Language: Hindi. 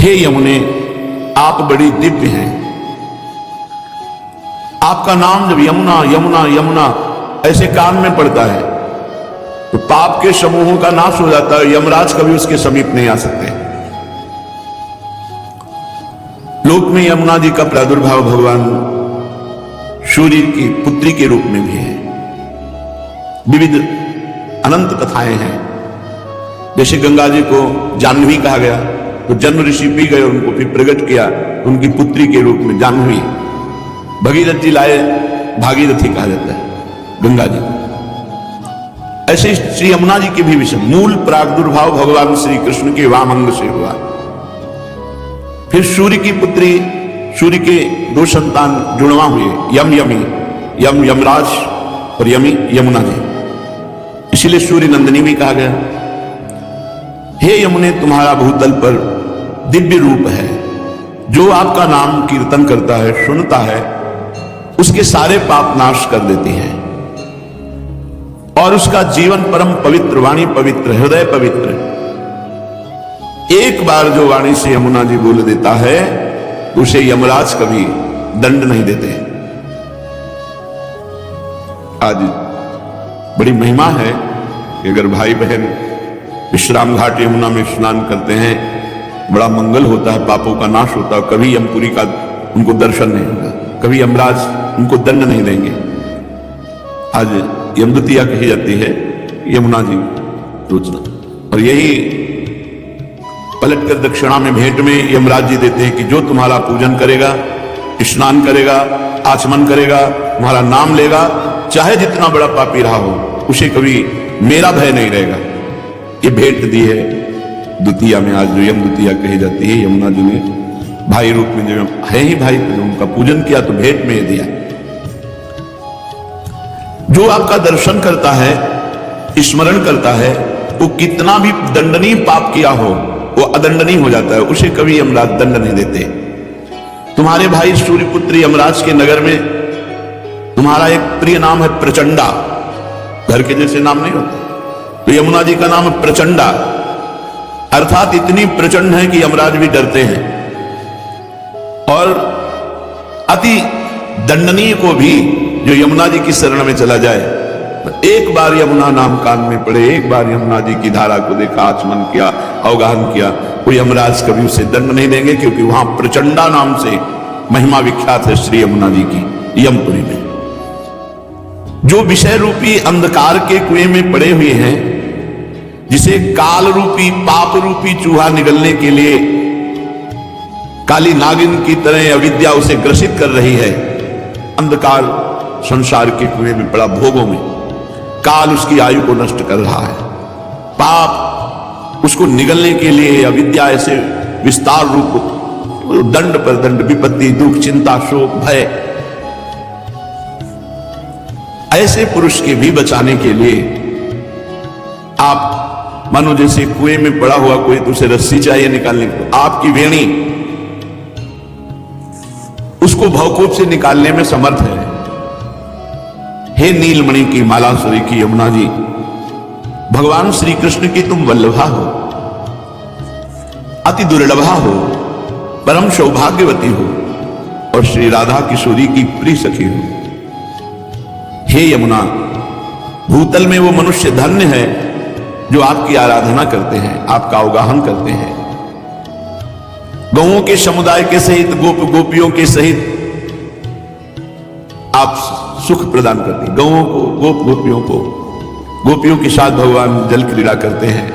हे यमुने, आप बड़ी दिव्य हैं। आपका नाम जब यमुना यमुना यमुना ऐसे कान में पड़ता है तो पाप के समूहों का नाश हो जाता है, यमराज कभी उसके समीप नहीं आ सकते। लोक में यमुना जी का प्रादुर्भाव भगवान सूर्य की पुत्री के रूप में भी है। विविध अनंत कथाएं हैं। जैसे गंगा जी को जाह्नवी कहा गया तो जन्म ऋषि पी गए, उनको फिर प्रकट किया उनकी पुत्री के रूप में जाह्नवी। भगीरथ जी लाए, भागीरथी कहा जाता है गंगा जी। ऐसे श्री यमुना जी के भी विषय मूल प्रादुर्भाव भगवान श्री कृष्ण के वाम अंग से हुआ। फिर सूर्य की पुत्री, सूर्य के दो संतान जुड़वा हुए, यम यमी, यम यमराज और यमी यमुना जी। इसीलिए सूर्य नंदिनी भी कहा गया। हे यमुने, तुम्हारा भूतल पर दिव्य रूप है। जो आपका नाम कीर्तन करता है, सुनता है, उसके सारे पाप नाश कर देती है और उसका जीवन परम पवित्र, वाणी पवित्र, हृदय पवित्र। एक बार जो वाणी से यमुना जी बोल देता है उसे यमराज कभी दंड नहीं देते। आज बड़ी महिमा है कि अगर भाई बहन विश्राम घाट यमुना में स्नान करते हैं, बड़ा मंगल होता है, पापों का नाश होता है। कभी यमपुरी का उनको दर्शन नहीं होगा, कभी यमराज उनको दंड नहीं देंगे। आज यमदूतिया कही जाती है यमुना जी रोजना, और यही पलटकर दक्षिणा में भेंट में यमराज जी देते हैं कि जो तुम्हारा पूजन करेगा, स्नान करेगा, आचमन करेगा, तुम्हारा नाम लेगा, चाहे जितना बड़ा पापी रहा हो, उसे कभी मेरा भय नहीं रहेगा। ये भेंट दी है द्वितीया में। आज जो यम द्वितीया कही जाती है, यमुना जी ने भाई रूप में जो है ही भाई, तो उनका पूजन किया तो भेंट में दिया। जो आपका दर्शन करता है, स्मरण करता है, वो कितना भी दंडनीय पाप किया हो वो अदंडनीय हो जाता है, उसे कभी यमराज दंड नहीं देते। तुम्हारे भाई सूर्यपुत्र यमराज के नगर में तुम्हारा एक प्रिय नाम है प्रचंडा। घर के जैसे नाम नहीं होते, तो यमुना जी का नाम है प्रचंडा, अर्थात इतनी प्रचंड है कि यमराज भी डरते हैं। और अति दंडनीय को भी जो यमुना जी की शरण में चला जाए, एक बार यमुना नाम कान में पड़े, एक बार यमुना जी की धारा को देखा, आचमन किया, अवगाहन किया, वो यमराज कभी उसे दंड नहीं देंगे, क्योंकि वहां प्रचंडा नाम से महिमा विख्यात है श्री यमुना जी की यमपुरी में। जो विषय रूपी अंधकार के कुएं में पड़े हुए हैं, जिसे काल रूपी पाप रूपी चूहा निगलने के लिए काली नागिन की तरह अविद्या उसे ग्रसित कर रही है, अंधकार संसार के कुएं में पड़ा भोगों में, काल उसकी आयु को नष्ट कर रहा है। पाप उसको निगलने के लिए अविद्या ऐसे विस्तार रूप दंड पर दंड, विपत्ति, दुख, चिंता, शोक, भय, ऐसे पुरुष के भी बचाने के लिए आप मानो जैसे कुएं में पड़ा हुआ कोई, तो उसे रस्सी चाहिए निकालने को, आपकी वेणी उसको भवकूप से निकालने में समर्थ है। हे नीलमणि की माला सुरी की यमुना जी, भगवान श्री कृष्ण की तुम वल्लभा हो, अति दुर्लभा हो, परम सौभाग्यवती हो और श्री राधा किशोरी की प्रिय सखी हो। हे यमुना, भूतल में वो मनुष्य धन्य है जो आपकी आराधना करते हैं, आपका अवगाहन करते हैं। गौओं के समुदाय के सहित, गोप गोपियों के सहित आप सुख प्रदान करते हैं। गौओं को, गोप गोपियों को, गोपियों के साथ भगवान जल क्रीड़ा करते हैं।